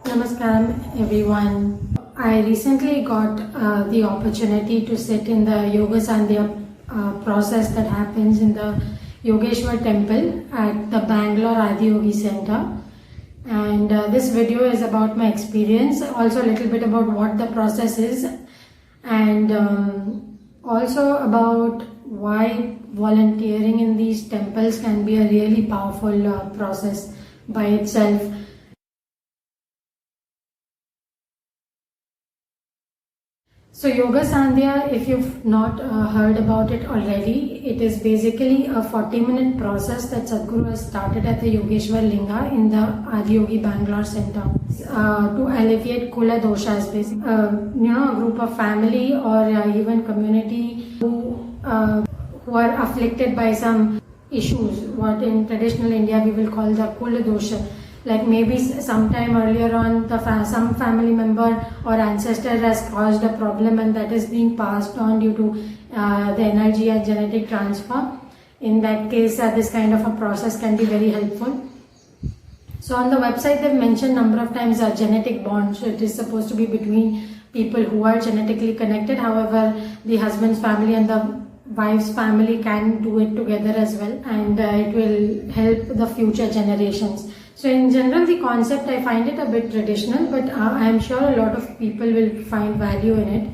Namaskaram everyone. I recently got the opportunity to sit in the Yoga Sandhya process that happens in the Yogeshwar temple at the Bangalore Adiyogi Center. And this video is about my experience, also a little bit about what the process is, and also about why volunteering in these temples can be a really powerful process by itself. So Yoga Sandhya, if you've not heard about it already, it is basically a 40-minute process that Sadhguru has started at the Yogeshwar Linga in the Adiyogi Bangalore Center to alleviate Kula doshas, basically. A group of family or even community who are afflicted by some issues, what in traditional India we will call the Kula dosha. Like maybe sometime earlier on, some family member or ancestor has caused a problem and that is being passed on due to the energy and genetic transfer. In that case, this kind of a process can be very helpful. So on the website, they've mentioned number of times a genetic bond. So it is supposed to be between people who are genetically connected. However, the husband's family and the wife's family can do it together as well, and it will help the future generations. So in general, the concept, I find it a bit traditional, but I am sure a lot of people will find value in it.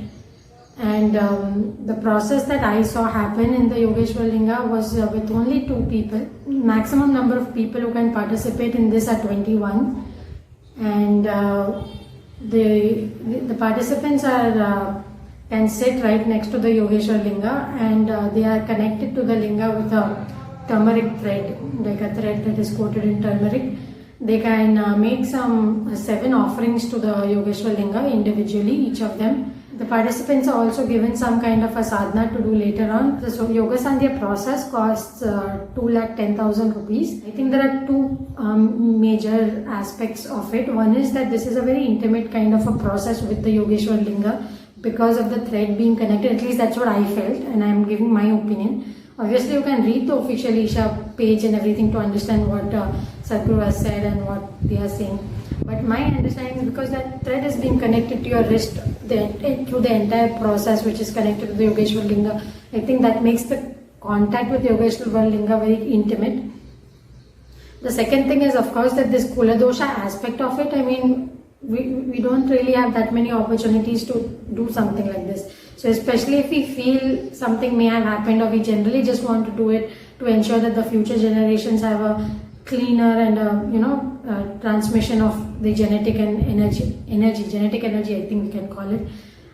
And the process that I saw happen in the Yogeshwar Linga was with only 2 people. Maximum number of people who can participate in this are 21. And the participants can sit right next to the Yogeshwar Linga, and they are connected to the Linga with a turmeric thread, like a thread that is coated in turmeric. They can make some 7 offerings to the Yogeshwar Linga individually, each of them. The participants are also given some kind of a sadhana to do later on. The Yoga Sandhya process costs 2,10,000 rupees. I think there are 2 major aspects of it. One is that this is a very intimate kind of a process with the Yogeshwar Linga because of the thread being connected. At least that's what I felt, and I am giving my opinion. Obviously, you can read the official Isha page and everything to understand what Sadhguru has said and what they are saying. But my understanding is because that thread is being connected to your wrist through the entire process, which is connected to the Yogeshwar Linga. I think that makes the contact with Yogeshwar Linga very intimate. The second thing is, of course, that this Kula dosha aspect of it, I mean, we don't really have that many opportunities to do something like this. So especially if we feel something may have happened, or we generally just want to do it to ensure that the future generations have a cleaner and transmission of the genetic and genetic energy, I think we can call it.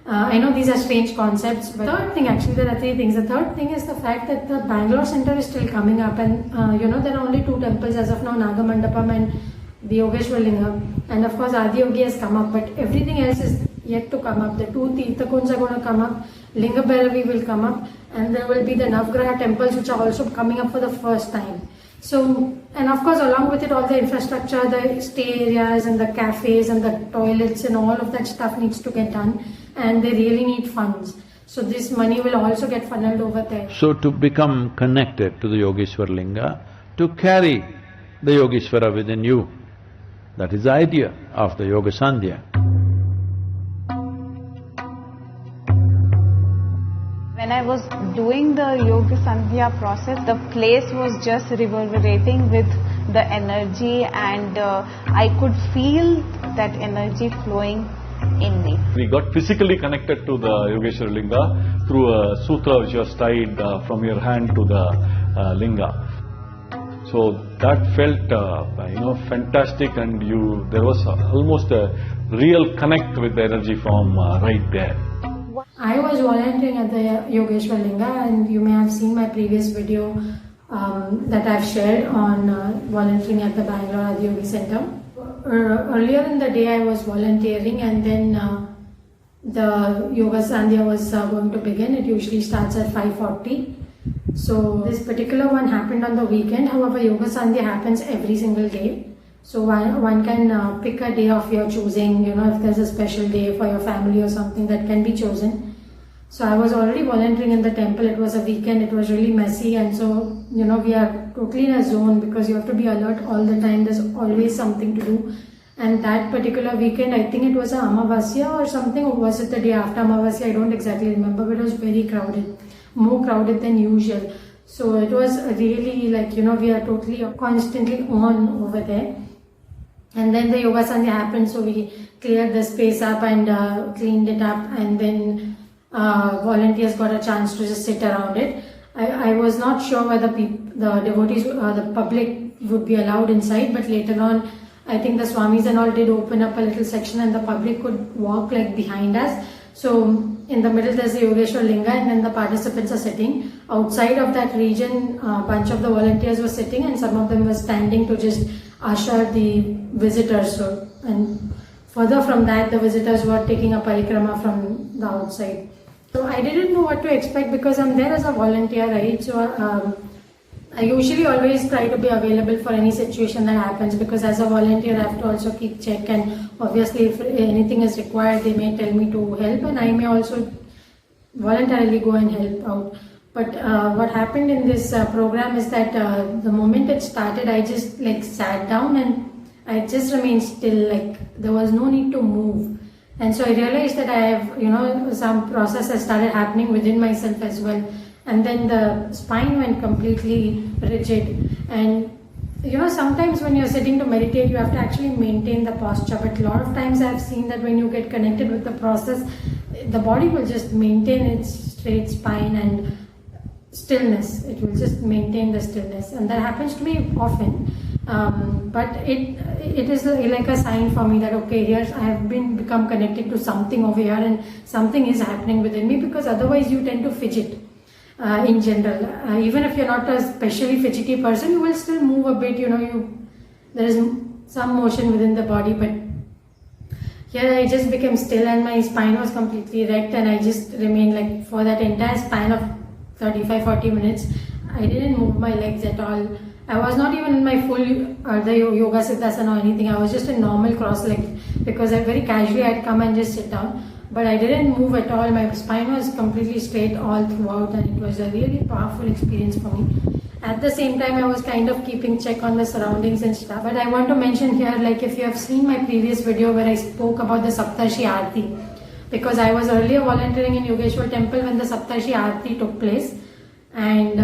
I know these are strange concepts, but third thing, actually there are 3 things. The third thing is the fact that the Bangalore Center is still coming up, and there are only 2 temples as of now, Nagamandapam and the Yogeshwar Linga, and of course Adiyogi has come up, but everything else is yet to come up. The 2 Tirthakunds are going to come up, Linga Bhairavi will come up, and there will be the Navgraha temples which are also coming up for the first time. So, and of course along with it, all the infrastructure, the stay areas and the cafes and the toilets and all of that stuff needs to get done, and they really need funds. So this money will also get funneled over there. So to become connected to the Yogeshwar Linga, to carry the Yogeshwara within you, that is the idea of the Yoga Sandhya. When I was doing the Yoga Sandhya process, the place was just reverberating with the energy, and I could feel that energy flowing in me. We got physically connected to the Yogeshwar Linga through a sutra which was tied from your hand to the Linga. So that felt fantastic, and there was almost a real connect with the energy from right there. I was volunteering at the Yogeshwar Linga, and you may have seen my previous video that I've shared on volunteering at the Bangalore Adiyogi Center. Earlier in the day I was volunteering, and then the Yoga Sandhya was going to begin. It usually starts at 5:40. So this particular one happened on the weekend. However, Yoga Sandhya happens every single day. So one can pick a day of your choosing, if there's a special day for your family or something that can be chosen. So I was already volunteering in the temple. It was a weekend, it was really messy, and so, we are totally in a zone because you have to be alert all the time. There's always something to do. And that particular weekend, I think it was a Amavasya or something, or was it the day after Amavasya? I don't exactly remember, but it was very crowded, more crowded than usual. So it was really like, we are totally constantly on over there. And then the Yoga Sandhya happened, so we cleared the space up and cleaned it up, and then volunteers got a chance to just sit around it. I was not sure whether the devotees, the public would be allowed inside, but later on, I think the Swamis and all did open up a little section and the public could walk like behind us. So in the middle there's the Yogeshwar Linga, and then the participants are sitting. Outside of that region, a bunch of the volunteers were sitting, and some of them were standing to just usher the visitors. So, and further from that, the visitors were taking a parikrama from the outside. So I didn't know what to expect because I'm there as a volunteer, right? So I usually always try to be available for any situation that happens, because as a volunteer I have to also keep check, and obviously if anything is required they may tell me to help, and I may also voluntarily go and help out. But what happened in this program is that the moment it started, I just like sat down and I just remained still, like there was no need to move. And so I realized that I have, some process has started happening within myself as well. And then the spine went completely rigid. And sometimes when you're sitting to meditate, you have to actually maintain the posture. But a lot of times I've seen that when you get connected with the process, the body will just maintain its straight spine and stillness. It will just maintain the stillness, and that happens to me often. But it is like a sign for me that okay, here I have become connected to something over here, and something is happening within me, because otherwise you tend to fidget in general. Even if you're not a specially fidgety person, you will still move a bit. There is some motion within the body, but here I just became still and my spine was completely erect, and I just remained like for that entire span of 35-40 minutes. I didn't move my legs at all. I was not even in my full the yoga siddhasana or anything. I was just in normal cross legs, because I very casually I'd come and just sit down. But I didn't move at all. My spine was completely straight all throughout, and it was a really powerful experience for me. At the same time, I was kind of keeping check on the surroundings and stuff. But I want to mention here, like if you have seen my previous video where I spoke about the Saptarshi Aarti, because I was earlier volunteering in Yogeshwar temple when the Saptarshi Aarti took place. And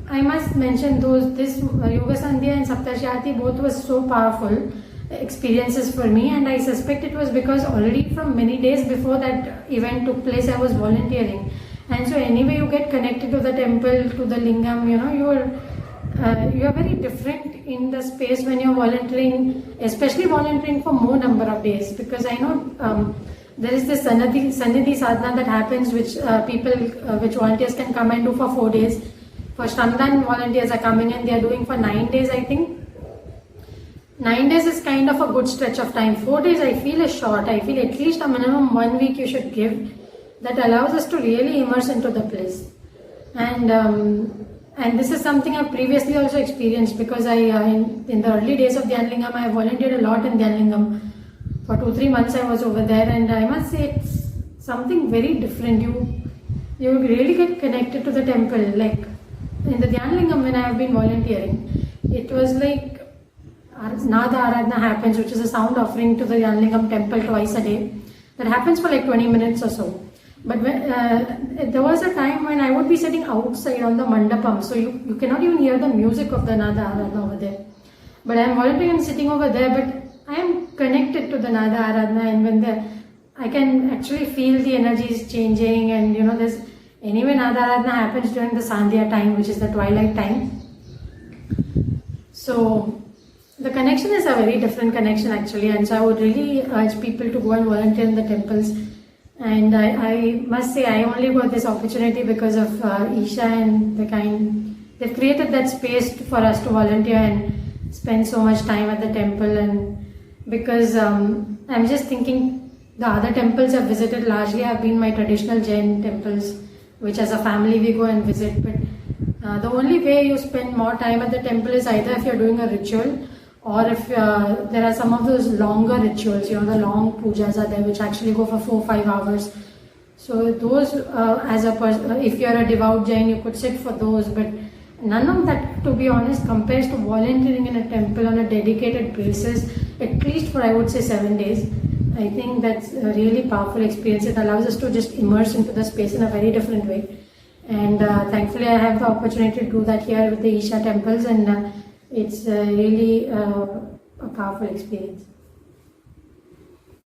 I must mention this Yoga Sandhya and Saptarshi Aarti both was so powerful experiences for me, and I suspect it was because already from many days before that event took place I was volunteering. And so anyway you get connected to the temple, to the lingam, you are very different in the space when you're volunteering, especially volunteering for more number of days, because I know there is this Sannidhi sadhana that happens, which which volunteers can come and do for 4 days. For Shramdan, volunteers are coming and they are doing for 9 days, I think. 9 days is kind of a good stretch of time. 4 days I feel is short. I feel at least a minimum 1 week you should give. That allows us to really immerse into the place. And this is something I've previously also experienced, because I in the early days of Dhyanlingam, I volunteered a lot in Dhyanlingam. For 2-3 months I was over there, and I must say it's something very different. You really get connected to the temple. Like in the Dhyanlingam when I have been volunteering, it was like Nada Aradhana happens, which is a sound offering to the Dhyanlingam temple twice a day. That happens for like 20 minutes or so. But when, there was a time when I would be sitting outside on the mandapam, so you cannot even hear the music of the Nada Aradhana over there. But I am volunteering and sitting over there, but I am connected to the Nada Aradhana, and when I can actually feel the energies changing, and there's anyway Nada Aradhana happens during the Sandhya time, which is the twilight time. So the connection is a very different connection actually, and so I would really urge people to go and volunteer in the temples. And I must say I only got this opportunity because of Isha and they've created that space for us to volunteer and spend so much time at the temple. And because I'm just thinking, the other temples I've visited largely have been my traditional Jain temples, which as a family we go and visit. But the only way you spend more time at the temple is either if you're doing a ritual, or if there are some of those longer rituals, the long pujas are there, which actually go for 4-5 hours. So those, as a person, if you're a devout Jain, you could sit for those. But none of that, to be honest, compares to volunteering in a temple on a dedicated basis, at least for I would say 7 days. I think that's a really powerful experience. It allows us to just immerse into the space in a very different way. And thankfully I have the opportunity to do that here with the Isha temples, and it's really a powerful experience.